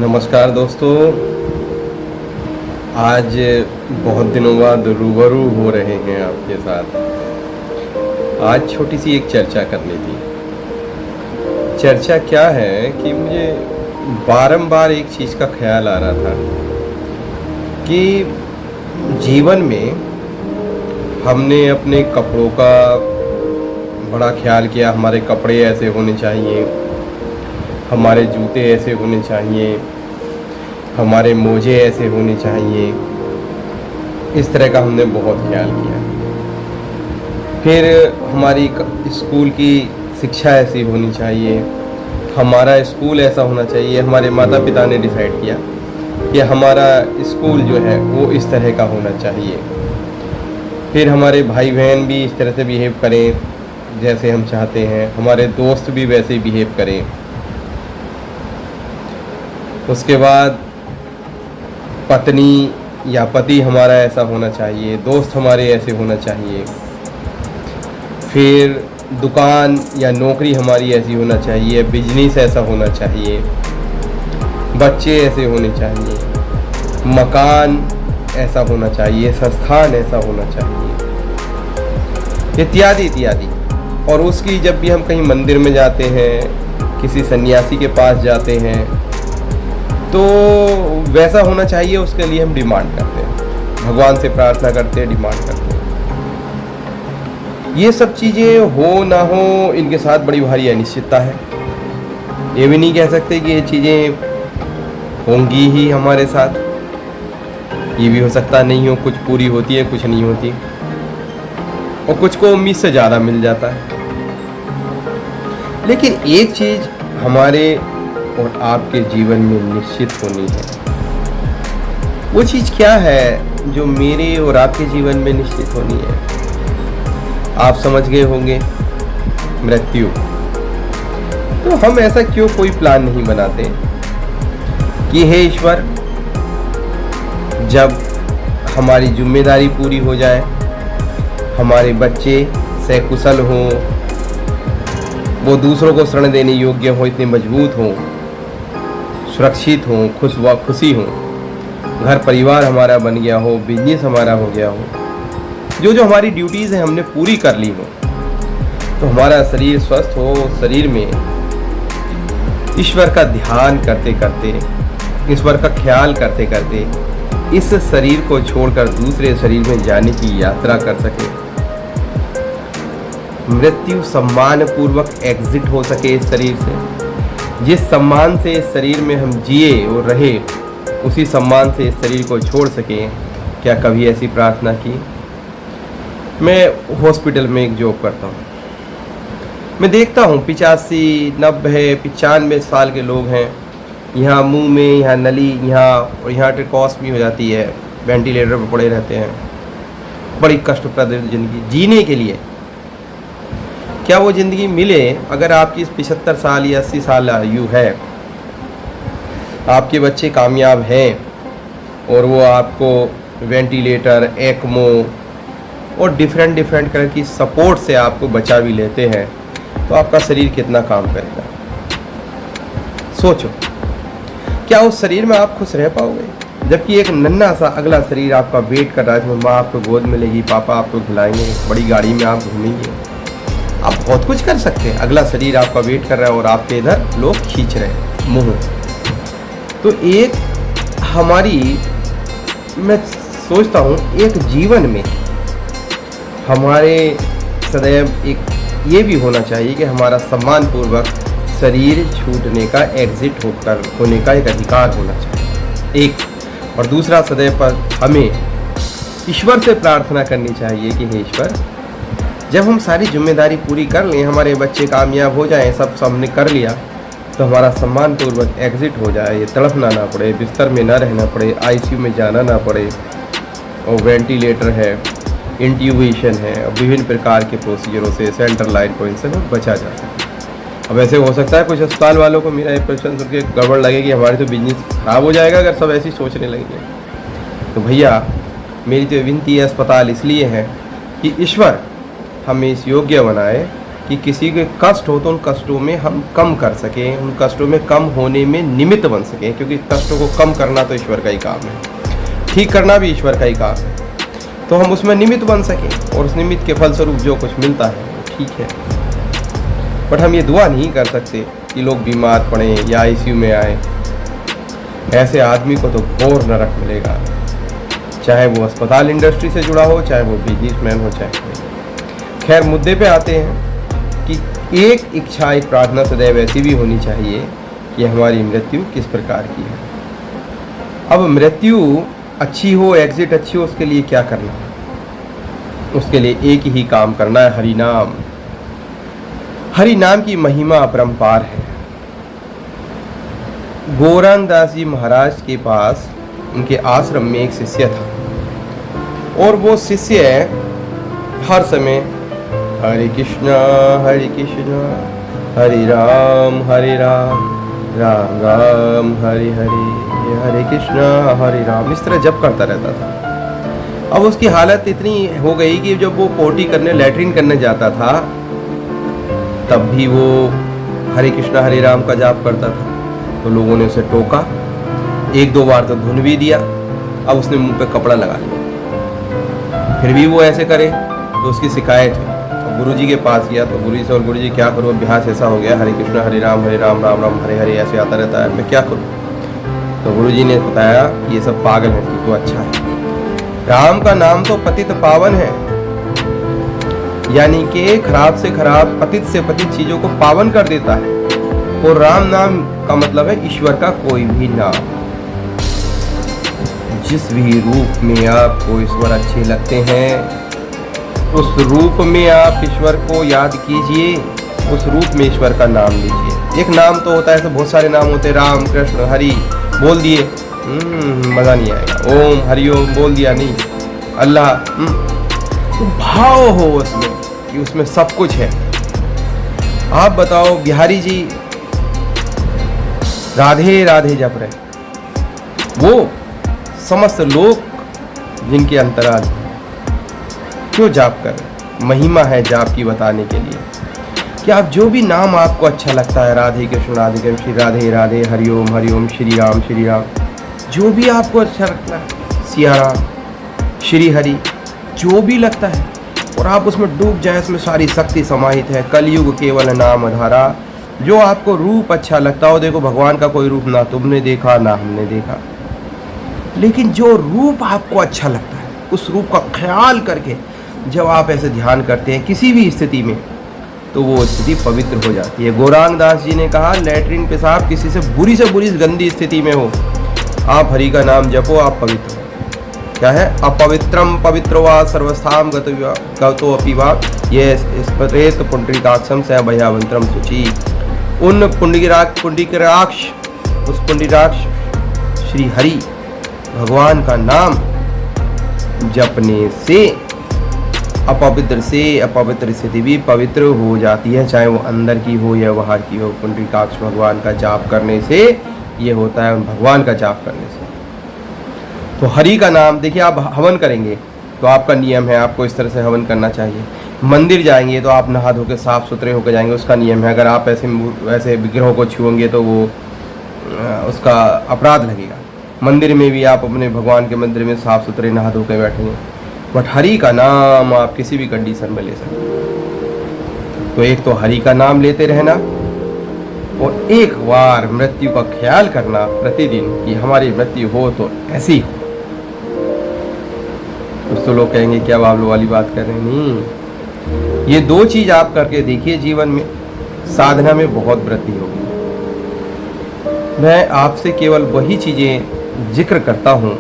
नमस्कार दोस्तों। आज बहुत दिनों बाद रूबरू हो रहे हैं आपके साथ। आज छोटी सी एक चर्चा करनी थी। चर्चा क्या है कि मुझे बारंबार एक चीज़ का ख्याल आ रहा था कि जीवन में हमने अपने कपड़ों का बड़ा ख्याल किया। हमारे कपड़े ऐसे होने चाहिए, हमारे जूते ऐसे होने चाहिए, हमारे मोजे ऐसे होने चाहिए। इस तरह का हमने बहुत ख्याल किया। फिर हमारी स्कूल की शिक्षा ऐसी होनी चाहिए, हमारा स्कूल ऐसा होना चाहिए। हमारे माता पिता ने डिसाइड किया कि हमारा स्कूल जो है वो इस तरह का होना चाहिए। फिर हमारे भाई बहन भी इस तरह से बिहेव करें जैसे हम चाहते हैं, हमारे दोस्त भी वैसे ही बिहेव करें। उसके बाद पत्नी या पति हमारा ऐसा होना चाहिए, दोस्त हमारे ऐसे होना चाहिए। फिर दुकान या नौकरी हमारी ऐसी होना चाहिए, बिजनेस ऐसा होना चाहिए, बच्चे ऐसे होने चाहिए, मकान ऐसा होना चाहिए, संस्थान ऐसा होना चाहिए, इत्यादि इत्यादि। और उसकी जब भी हम कहीं मंदिर में जाते हैं, किसी सन्यासी के पास जाते हैं, तो वैसा होना चाहिए, उसके लिए हम डिमांड करते हैं, भगवान से प्रार्थना करते हैं, डिमांड करते हैं। ये सब चीज़ें हो ना हो, इनके साथ बड़ी भारी अनिश्चितता है। ये भी नहीं कह सकते कि ये चीज़ें होंगी ही हमारे साथ। ये भी हो सकता नहीं हो, कुछ पूरी होती है, कुछ नहीं होती, और कुछ को उम्मीद से ज़्यादा मिल जाता है। लेकिन एक चीज़ हमारे और आपके जीवन में निश्चित होनी है। वो चीज़ क्या है जो मेरे और आपके जीवन में निश्चित होनी है? आप समझ गए होंगे, मृत्यु। तो हम ऐसा क्यों कोई प्लान नहीं बनाते कि हे ईश्वर, जब हमारी जिम्मेदारी पूरी हो जाए, हमारे बच्चे सकुशल हों, वो दूसरों को शरण देने योग्य हो, इतने मजबूत हों, सुरक्षित हों, खुशी हों, घर परिवार हमारा बन गया हो, बिजनेस हमारा हो गया हो, जो जो हमारी ड्यूटीज़ हैं हमने पूरी कर ली हो, तो हमारा शरीर स्वस्थ हो। शरीर में ईश्वर का ध्यान करते करते, ईश्वर का ख्याल करते करते इस शरीर को छोड़कर दूसरे शरीर में जाने की यात्रा कर सके, मृत्यु सम्मान पूर्वक एग्जिट हो सके इस शरीर से। जिस सम्मान से इस शरीर में हम जिए और रहे, उसी सम्मान से इस शरीर को छोड़ सकें। क्या कभी ऐसी प्रार्थना की? मैं हॉस्पिटल में एक जॉब करता हूँ। मैं देखता हूँ 85, 90, 95 साल के लोग हैं। यहाँ मुंह में, यहाँ नली, यहाँ और यहाँ ट्रिकोस्मी हो जाती है, वेंटिलेटर पर पड़े रहते हैं। बड़ी कष्टप्रद जिंदगी जीने के लिए। क्या वो ज़िंदगी मिले अगर आपकी 75 साल या 80 साल आयु है, आपके बच्चे कामयाब हैं और वो आपको वेंटिलेटर, एक्मो और डिफरेंट कलर की सपोर्ट से आपको बचा भी लेते हैं, तो आपका शरीर कितना काम करेगा? सोचो, क्या उस शरीर में आप खुश रह पाओगे? जबकि एक नन्हा सा अगला शरीर आपका वेट कर रहा है, जिसमें माँ आपको गोद में लेगी, पापा आपको खिलाएंगे, बड़ी गाड़ी में आप घूमेंगे, आप बहुत कुछ कर सकते हैं। अगला शरीर आपका वेट कर रहा है और आपके इधर लोग खींच रहे हैं मुंह। तो एक हमारी, मैं सोचता हूँ, एक जीवन में हमारे सदैव एक ये भी होना चाहिए कि हमारा सम्मानपूर्वक शरीर छूटने का, एग्जिट होने का एक अधिकार होना चाहिए, एक। और दूसरा, सदैव पर हमें ईश्वर से प्रार्थना करनी चाहिए कि हे ईश्वर, जब हम सारी जिम्मेदारी पूरी कर लें, हमारे बच्चे कामयाब हो जाएं, सब हमने कर लिया, तो हमारा सम्मानपूर्वक एग्जिट हो जाए, ये तड़पना ना पड़े, बिस्तर में ना रहना पड़े, आईसीयू में जाना ना पड़े, और वेंटिलेटर है, इंट्यूबेशन है, और विभिन्न प्रकार के प्रोसीजरों से, सेंट्रल लाइन पॉइंट से बचा जा सके। अब ऐसे हो सकता है कुछ अस्पताल वालों को मेरा एक प्रश्न सुन के गड़बड़ लगे कि हमारी तो बिजनेस खराब हो जाएगा अगर सब ऐसी सोचने लगेंगे। तो भैया, मेरी तो विनती है अस्पताल इसलिए है कि ईश्वर हमें इस योग्य बनाए कि किसी के कष्ट हो तो उन कष्टों में हम कम कर सकें, उन कष्टों में कम होने में निमित्त बन सकें, क्योंकि कष्टों को कम करना तो ईश्वर का ही काम है, ठीक करना भी ईश्वर का ही काम है। तो हम उसमें निमित्त बन सकें और उस निमित्त के फलस्वरूप जो कुछ मिलता है वो ठीक है। बट हम ये दुआ नहीं कर सकते कि लोग बीमार पड़ें या आईसीयू में आए। ऐसे आदमी को तो घोर नरक मिलेगा, चाहे वो अस्पताल इंडस्ट्री से जुड़ा हो, चाहे वो बिजनेसमैन हो, चाहे कोई। खैर, मुद्दे पे आते हैं कि एक इच्छा, एक प्रार्थना सदैव ऐसी भी होनी चाहिए कि हमारी मृत्यु किस प्रकार की है। अब मृत्यु अच्छी हो, एग्जिट अच्छी हो, उसके लिए क्या करना है? उसके लिए एक ही काम करना है, हरि नाम। हरि नाम की महिमा अपरंपार है। गोरन दास जी महाराज के पास, उनके आश्रम में एक शिष्य था और वो शिष्य हर समय हरे कृष्णा हरे राम राम राम हरे हरे कृष्णा हरे राम, इस तरह जप करता रहता था। अब उसकी हालत इतनी हो गई कि जब वो पोटी करने, लैट्रिन करने जाता था, तब भी वो हरे कृष्णा हरे राम का जाप करता था। तो लोगों ने उसे टोका, एक दो बार तो धुन भी दिया। अब उसने मुंह पे कपड़ा लगा लिया, फिर भी वो ऐसे करे तो उसकी शिकायत हुई। तो गुरुजी के पास गया तो गुरुजी से, और गुरुजी क्या करूँ, अभ्यास ऐसा हो गया, हरे कृष्णा हरे राम राम राम हरे हरे ऐसे आता रहता है, मैं क्या करूँ? तो गुरुजी ने बताया कि ये सब पागल है, तो अच्छा है। राम का नाम तो पतित पावन है, यानी कि खराब से खराब, पतित से पतित चीजों को पावन कर देता है। और राम नाम का मतलब है ईश्वर का कोई भी नाम। जिस भी रूप में आपको ईश्वर अच्छे लगते हैं, उस रूप में आप ईश्वर को याद कीजिए, उस रूप में ईश्वर का नाम लीजिए। एक नाम तो होता है, ऐसे बहुत सारे नाम होते हैं, राम कृष्ण हरि बोल दिए, मजा नहीं आएगा। ओम हरिओम बोल दिया, नहीं। अल्लाह, तो भाव हो उसमें कि उसमें सब कुछ है। आप बताओ, बिहारी जी राधे राधे जप रहे, वो समस्त लोग जिनके अंतराल क्यों जाप कर रहे? महिमा है जाप की बताने के लिए कि आप जो भी नाम आपको अच्छा लगता है, राधे कृष्ण श्री राधे राधे, हरिओम श्री राम, जो भी आपको अच्छा लगता है, सिया राम, श्री हरि, जो भी लगता है, और आप उसमें डूब जाए। इसमें सारी शक्ति समाहित है। कलयुग केवल नाम धारा। जो आपको रूप अच्छा लगता हो, देखो भगवान का कोई रूप ना तुमने देखा ना हमने देखा, लेकिन जो रूप आपको अच्छा लगता है, उस रूप का ख्याल करके जब आप ऐसे ध्यान करते हैं किसी भी स्थिति में, तो वो स्थिति पवित्र हो जाती है। गौरांग दास जी ने कहा, लैट्रिन पेशाब किसी से बुरी गंदी स्थिति में हो, आप हरि का नाम जपो, आप पवित्र हो। क्या है? अपवित्रम पवित्रवा सर्वस्थाम गतो अपि वा ये स्परेत पुंडरीकाक्षम से भयावंतरम शुचि। उन पुंडरीकाक्ष, उस पुंडरीकाक्ष श्री हरि भगवान का नाम जपने से अपवित्र स्थिति भी पवित्र हो जाती है, चाहे वो अंदर की हो या बाहर की हो। पुंडरीकाक्ष भगवान का जाप करने से ये होता है, भगवान का जाप करने से। तो हरि का नाम, देखिए आप हवन करेंगे तो आपका नियम है, आपको इस तरह से हवन करना चाहिए। मंदिर जाएंगे तो आप नहा धो के साफ सुथरे होकर जाएंगे, उसका नियम है। अगर आप ऐसे विग्रहों को छुएंगे तो वो उसका अपराध लगेगा। मंदिर में भी आप अपने भगवान के मंदिर में साफ सुथरे नहा धो के बैठेंगे। बट हरि का नाम आप किसी भी कंडीशन में ले सकते हैं। तो एक तो हरि का नाम लेते रहना, और एक बार मृत्यु का ख्याल करना प्रतिदिन कि हमारी मृत्यु हो तो ऐसी हो। कुछ तो लोग कहेंगे क्या बाबलू वाली बात कर रहे हैं, नहीं। ये दो चीज आप करके देखिए, जीवन में साधना में बहुत वृद्धि होगी। मैं आपसे केवल वही चीजें जिक्र करता हूँ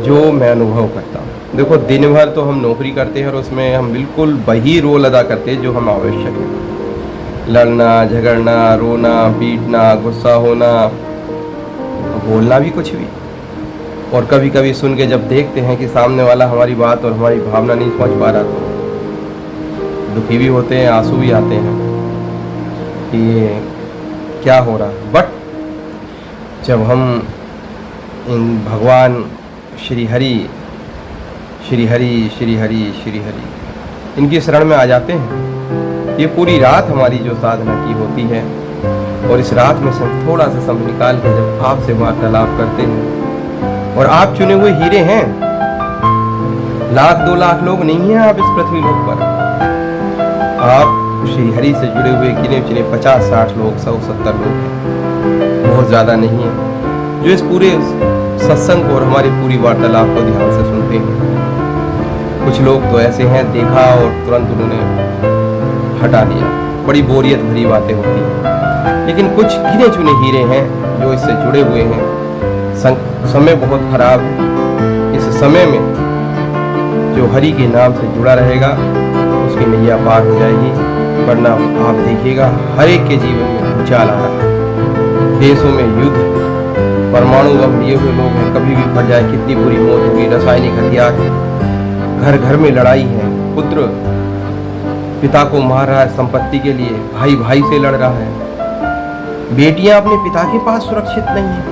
जो मैं अनुभव करता हूँ। देखो, दिन भर तो हम नौकरी करते हैं और उसमें हम बिल्कुल वही रोल अदा करते हैं जो हम आवश्यक है। लड़ना, झगड़ना, रोना, पीटना, गुस्सा होना, बोलना भी कुछ भी। और कभी कभी सुन के जब देखते हैं कि सामने वाला हमारी बात और हमारी भावना नहीं समझ पा रहा, तो दुखी भी होते हैं, आंसू भी आते हैं कि क्या हो रहा है। बट जब हम इन भगवान श्री हरि श्री हरि श्री हरि श्री हरि इनकी शरण में आ जाते हैं ये पूरी रात हमारी जो साधना की होती है, और इस रात में सब थोड़ा सा समय निकाल के जब आपसे वार्तालाप करते हैं, और आप चुने हुए हीरे हैं, 1,00,000 2,00,000 लोग नहीं हैं आप इस पृथ्वी लोक पर। आप श्री हरि से जुड़े हुए गिने चुने 50-60 लोग, 100-70 लोग हैं, बहुत ज़्यादा नहीं है, जो इस पूरे सत्संग को और हमारी पूरी वार्तालाप को ध्यान से सुनते हैं। कुछ लोग तो ऐसे हैं, देखा और तुरंत उन्होंने हटा दिया, बड़ी बोरियत भरी बातें होती हैं। लेकिन कुछ गिने चुने हीरे हैं जो इससे जुड़े हुए हैं। समय बहुत खराब है, इस समय में जो हरि के नाम से जुड़ा रहेगा उसकी नैया पार हो जाएगी, वरना आप देखिएगा हर एक के जीवन में भूचाल आ रहा है। देशों में युद्ध, परमाणु बम लिए हुए लोग हैं, कभी भी फट जाए कितनी बुरी मौत होगी, रासायनिक हथियार है, घर घर में लड़ाई है, पुत्र पिता को मार रहा है संपत्ति के लिए, भाई भाई से लड़ रहा है, बेटियां अपने पिता के पास सुरक्षित नहीं है,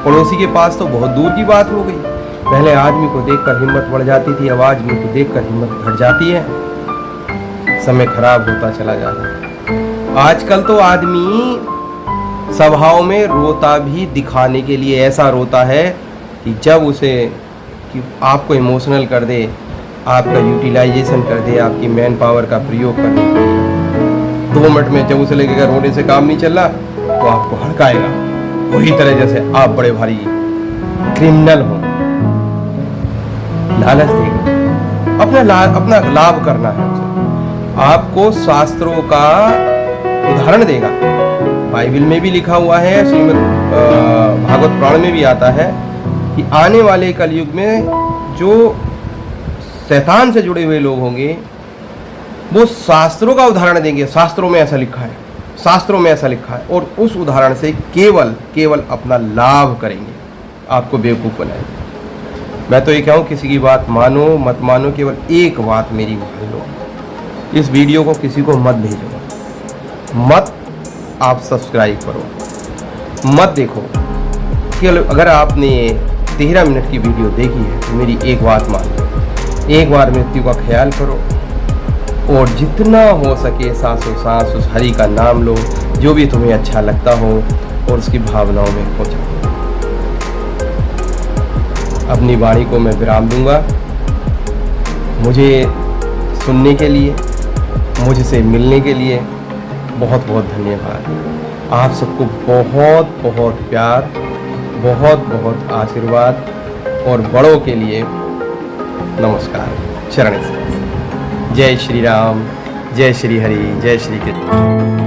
पड़ोसी के पास तो बहुत दूर की बात हो गई। पहले आदमी को देखकर हिम्मत बढ़ जाती थी, अब आदमी को देखकर हिम्मत घट जाती है। समय खराब होता चला जा रहा है। आजकल तो आदमी सभाओं में रोता भी दिखाने के लिए, ऐसा रोता है कि जब उसे कि आपको इमोशनल कर दे, आपका यूटिलाइजेशन कर दे, आपकी मैन पावर का प्रयोग करने के लिए 2 मिनट में जब उसे लगेगा रोने से काम नहीं चल रहा तो आपको हड़काएगा, वही तरह जैसे आप बड़े भारी क्रिमिनल हो, लालच देगा, अपना लाभ करना है उसे। आपको शास्त्रों का उदाहरण देगा, बाइबल में भी लिखा हुआ है, श्रीमद् भागवत पुराण में भी आता है कि आने वाले कलयुग में जो शैतान से जुड़े हुए लोग होंगे वो शास्त्रों का उदाहरण देंगे, शास्त्रों में ऐसा लिखा है, शास्त्रों में ऐसा लिखा है, और उस उदाहरण से केवल अपना लाभ करेंगे, आपको बेवकूफ़ बनाएंगे। मैं तो ये कहूँ, किसी की बात मानो मत मानो, केवल एक बात मेरी मान लो, इस वीडियो को किसी को मत भेजो, मत आप सब्सक्राइब करो, मत देखो। कि अगर आपने 13 मिनट की वीडियो देखी है तो मेरी एक बात मान लो, एक बार मृत्यु का ख्याल करो, और जितना हो सके सांसों सांस उस हरि का नाम लो, जो भी तुम्हें अच्छा लगता हो, और उसकी भावनाओं में खो जाओ। अपनी वाणी को मैं विराम दूंगा। मुझे सुनने के लिए, मुझसे मिलने के लिए बहुत बहुत धन्यवाद। आप सबको बहुत बहुत प्यार, बहुत बहुत आशीर्वाद, और बड़ों के लिए नमस्कार, चरण स्पर्श। जय श्री राम, जय श्री हरि, जय श्री कृष्ण।